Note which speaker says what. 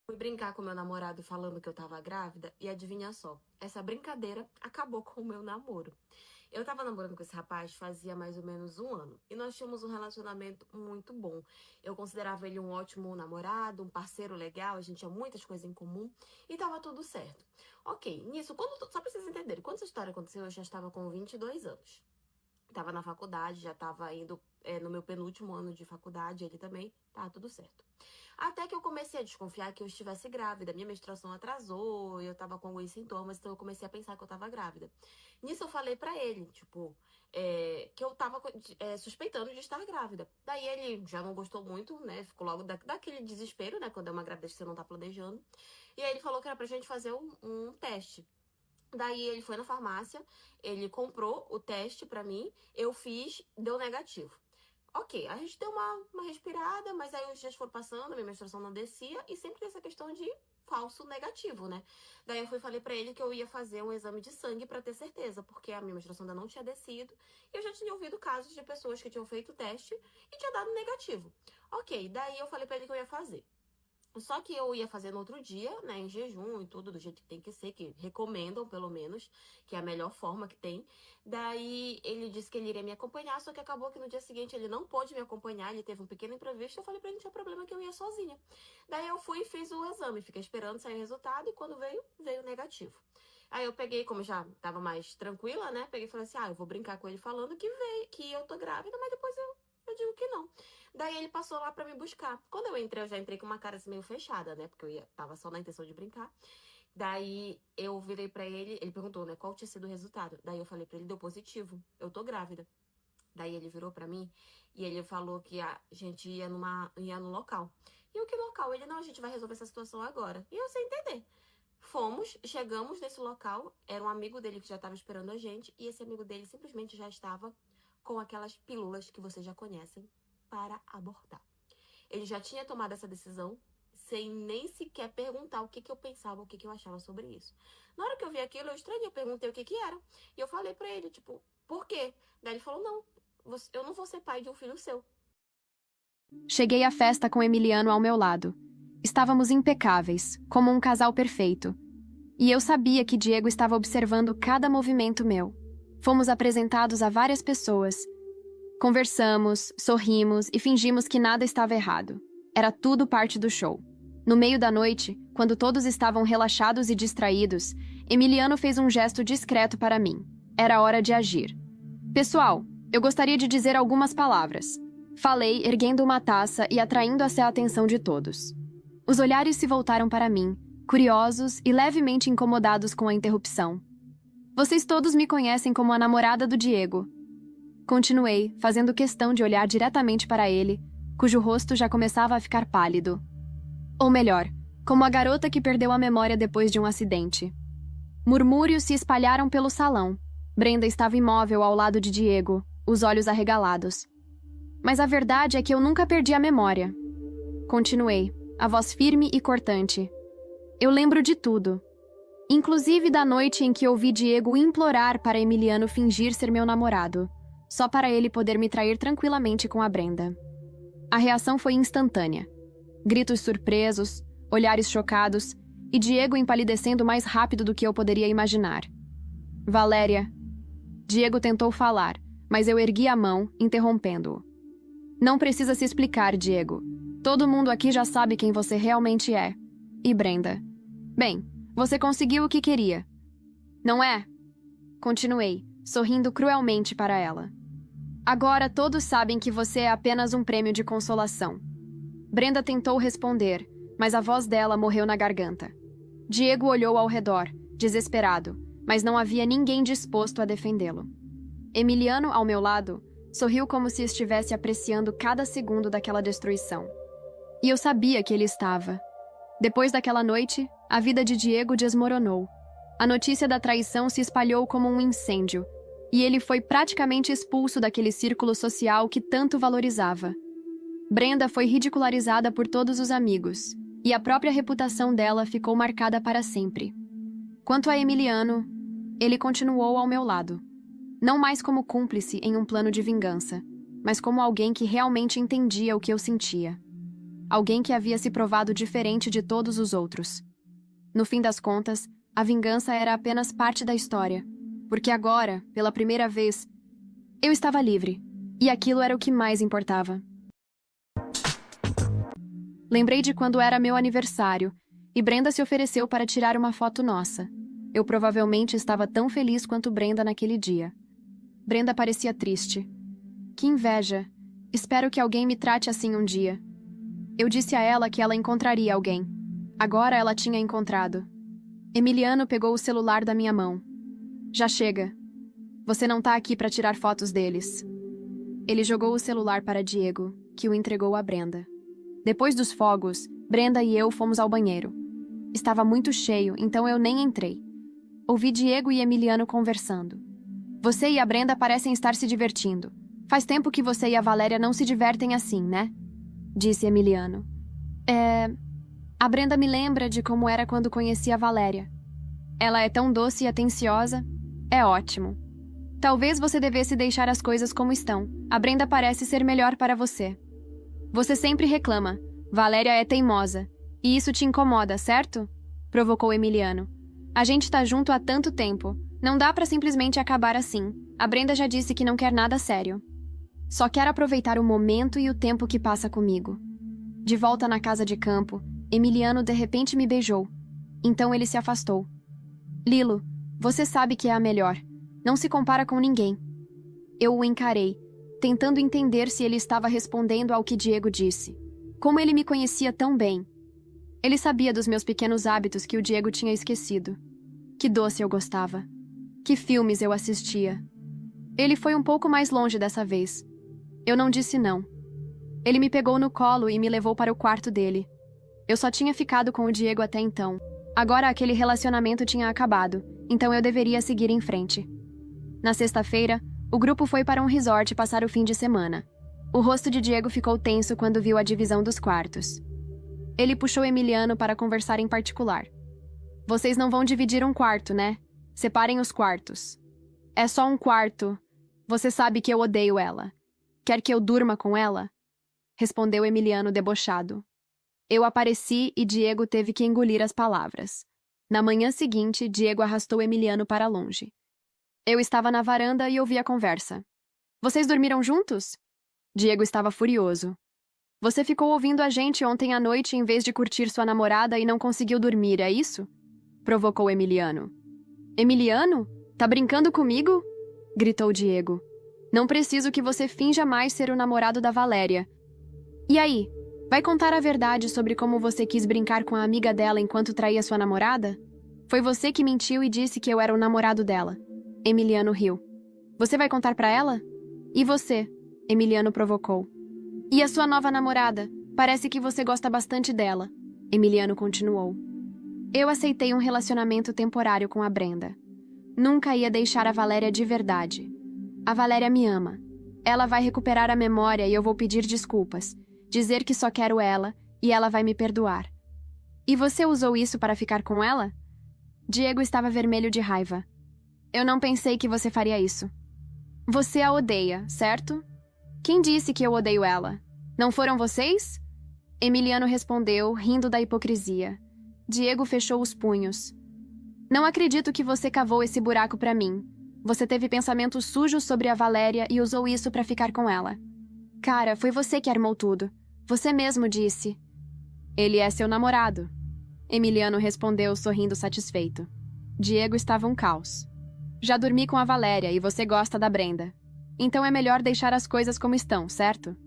Speaker 1: Fui brincar com meu namorado falando que eu tava grávida e adivinha só, essa brincadeira acabou com o meu namoro. Eu tava namorando com esse rapaz fazia mais ou menos um ano e nós tínhamos um relacionamento muito bom. Eu considerava ele um ótimo namorado, um parceiro legal, a gente tinha muitas coisas em comum e tava tudo certo. Ok, nisso, só pra vocês entenderem, quando essa história aconteceu, eu já estava com 22 anos. Tava na faculdade, já tava indo no meu penúltimo ano de faculdade, ele também, tá tudo certo. Até que eu comecei a desconfiar que eu estivesse grávida. Minha menstruação atrasou, eu tava com alguns sintomas, então eu comecei a pensar que eu tava grávida. Nisso eu falei pra ele, tipo, que eu tava suspeitando de estar grávida. Daí ele já não gostou muito, né? Ficou logo daquele desespero, né? Quando é uma gravidez que você não tá planejando. E aí ele falou que era pra gente fazer um teste. Daí ele foi na farmácia, ele comprou o teste pra mim, eu fiz, deu negativo. Ok, a gente deu uma respirada, mas aí os dias foram passando, minha menstruação não descia, e sempre tem essa questão de falso negativo, né? Daí eu fui e falei pra ele que eu ia fazer um exame de sangue pra ter certeza, porque a minha menstruação ainda não tinha descido, e eu já tinha ouvido casos de pessoas que tinham feito o teste e tinha dado negativo. Ok, daí eu falei pra ele que eu ia fazer. Só que eu ia fazer no outro dia, né, em jejum e tudo, do jeito que tem que ser, que recomendam, pelo menos, que é a melhor forma que tem. Daí ele disse que ele iria me acompanhar, só que acabou que no dia seguinte ele não pôde me acompanhar, ele teve um pequeno imprevisto. Eu falei pra ele que não tinha problema, que eu ia sozinha. Daí eu fui e fiz o exame, fiquei esperando sair o resultado e quando veio negativo. Aí eu peguei, como já tava mais tranquila, né, peguei e falei assim: eu vou brincar com ele falando que veio, que eu tô grávida, mas depois eu digo que não. Daí ele passou lá pra me buscar. Quando eu entrei, eu já entrei com uma cara assim meio fechada, né? Porque tava só na intenção de brincar. Daí eu virei pra ele, ele perguntou, né, qual tinha sido o resultado. Daí eu falei pra ele, deu positivo, eu tô grávida. Daí ele virou pra mim e ele falou que a gente ia no local. E o que local? Ele, não, a gente vai resolver essa situação agora. E eu sem entender. Fomos, chegamos nesse local, era um amigo dele que já estava esperando a gente, e esse amigo dele simplesmente já estava com aquelas pílulas que vocês já conhecem para abortar. Ele já tinha tomado essa decisão sem nem sequer perguntar o que, que eu pensava, o que, que eu achava sobre isso. Na hora que eu vi aquilo, eu estranhei, eu perguntei o que, que era. E eu falei pra ele, tipo, por quê? Daí ele falou, não, eu não vou ser pai de um filho seu.
Speaker 2: Cheguei à festa com Emiliano ao meu lado. Estávamos impecáveis, como um casal perfeito. E eu sabia que Diego estava observando cada movimento meu. Fomos apresentados a várias pessoas. Conversamos, sorrimos e fingimos que nada estava errado. Era tudo parte do show. No meio da noite, quando todos estavam relaxados e distraídos, Emiliano fez um gesto discreto para mim. Era hora de agir. Pessoal, eu gostaria de dizer algumas palavras. Falei, erguendo uma taça e atraindo-se a atenção de todos. Os olhares se voltaram para mim, curiosos e levemente incomodados com a interrupção. Vocês todos me conhecem como a namorada do Diego. Continuei, fazendo questão de olhar diretamente para ele, cujo rosto já começava a ficar pálido. Ou melhor, como a garota que perdeu a memória depois de um acidente. Murmúrios se espalharam pelo salão. Brenda estava imóvel ao lado de Diego, os olhos arregalados. Mas a verdade é que eu nunca perdi a memória. Continuei, a voz firme e cortante. Eu lembro de tudo. Inclusive da noite em que ouvi Diego implorar para Emiliano fingir ser meu namorado, só para ele poder me trair tranquilamente com a Brenda. A reação foi instantânea. Gritos surpresos, olhares chocados e Diego empalidecendo mais rápido do que eu poderia imaginar. Valéria. Diego tentou falar, mas eu ergui a mão, interrompendo-o. Não precisa se explicar, Diego. Todo mundo aqui já sabe quem você realmente é. E Brenda? Bem, você conseguiu o que queria. Não é? Continuei, sorrindo cruelmente para ela. Agora todos sabem que você é apenas um prêmio de consolação. Brenda tentou responder, mas a voz dela morreu na garganta. Diego olhou ao redor, desesperado, mas não havia ninguém disposto a defendê-lo. Emiliano, ao meu lado, sorriu como se estivesse apreciando cada segundo daquela destruição. E eu sabia que ele estava. Depois daquela noite, a vida de Diego desmoronou. A notícia da traição se espalhou como um incêndio, e ele foi praticamente expulso daquele círculo social que tanto valorizava. Brenda foi ridicularizada por todos os amigos, e a própria reputação dela ficou marcada para sempre. Quanto a Emiliano, ele continuou ao meu lado. Não mais como cúmplice em um plano de vingança, mas como alguém que realmente entendia o que eu sentia. alguém que havia se provado diferente de todos os outros. No fim das contas, a vingança era apenas parte da história, porque agora, pela primeira vez, eu estava livre, e aquilo era o que mais importava. Lembrei de quando era meu aniversário, e Brenda se ofereceu para tirar uma foto nossa. Eu provavelmente estava tão feliz quanto Brenda naquele dia. Brenda parecia triste. Que inveja! Espero que alguém me trate assim um dia. Eu disse a ela que ela encontraria alguém. Agora ela tinha encontrado. Emiliano pegou o celular da minha mão. Já chega. Você não tá aqui para tirar fotos deles. Ele jogou o celular para Diego, que o entregou a Brenda. Depois dos fogos, Brenda e eu fomos ao banheiro. Estava muito cheio, então eu nem entrei. Ouvi Diego e Emiliano conversando. Você e a Brenda parecem estar se divertindo. Faz tempo que você e a Valéria não se divertem assim, né? Disse Emiliano. A Brenda me lembra de como era quando conheci a Valéria. Ela é tão doce e atenciosa. É ótimo. Talvez você devesse deixar as coisas como estão. A Brenda parece ser melhor para você. Você sempre reclama. Valéria é teimosa. E isso te incomoda, certo? Provocou Emiliano. A gente tá junto há tanto tempo. Não dá pra simplesmente acabar assim. A Brenda já disse que não quer nada sério. Só quer aproveitar o momento e o tempo que passa comigo. De volta na casa de campo, Emiliano de repente me beijou. Então ele se afastou. Lilo, você sabe que é a melhor. Não se compara com ninguém. Eu o encarei, tentando entender se ele estava respondendo ao que Diego disse. Como ele me conhecia tão bem. Ele sabia dos meus pequenos hábitos que o Diego tinha esquecido. Que doce eu gostava. Que filmes eu assistia. Ele foi um pouco mais longe dessa vez. Eu não disse não. Ele me pegou no colo e me levou para o quarto dele. Eu só tinha ficado com o Diego até então. Agora aquele relacionamento tinha acabado, então eu deveria seguir em frente. Na sexta-feira, o grupo foi para um resort passar o fim de semana. O rosto de Diego ficou tenso quando viu a divisão dos quartos. Ele puxou Emiliano para conversar em particular. Vocês não vão dividir um quarto, né? Separem os quartos. É só um quarto. Você sabe que eu odeio ela. Quer que eu durma com ela? Respondeu Emiliano debochado. Eu apareci e Diego teve que engolir as palavras. Na manhã seguinte, Diego arrastou Emiliano para longe. Eu estava na varanda e ouvi a conversa. Vocês dormiram juntos? Diego estava furioso. Você ficou ouvindo a gente ontem à noite em vez de curtir sua namorada e não conseguiu dormir, é isso? Provocou Emiliano. Emiliano? Tá brincando comigo? Gritou Diego. Não preciso que você finja mais ser o namorado da Valéria. E aí, vai contar a verdade sobre como você quis brincar com a amiga dela enquanto traía sua namorada? Foi você que mentiu e disse que eu era o namorado dela. Emiliano riu. Você vai contar pra ela? E você? Emiliano provocou. E a sua nova namorada? Parece que você gosta bastante dela. Emiliano continuou. Eu aceitei um relacionamento temporário com a Brenda. Nunca ia deixar a Valéria de verdade. A Valéria me ama. Ela vai recuperar a memória e eu vou pedir desculpas. Dizer que só quero ela e ela vai me perdoar. E você usou isso para ficar com ela? Diego estava vermelho de raiva. Eu não pensei que você faria isso. Você a odeia, certo? Quem disse que eu odeio ela? Não foram vocês? Emiliano respondeu, rindo da hipocrisia. Diego fechou os punhos. Não acredito que você cavou esse buraco para mim. Você teve pensamentos sujos sobre a Valéria e usou isso para ficar com ela. Cara, foi você que armou tudo. Você mesmo disse. Ele é seu namorado. Emiliano respondeu, sorrindo satisfeito. Diego estava um caos. Já dormi com a Valéria e você gosta da Brenda. Então é melhor deixar as coisas como estão, certo?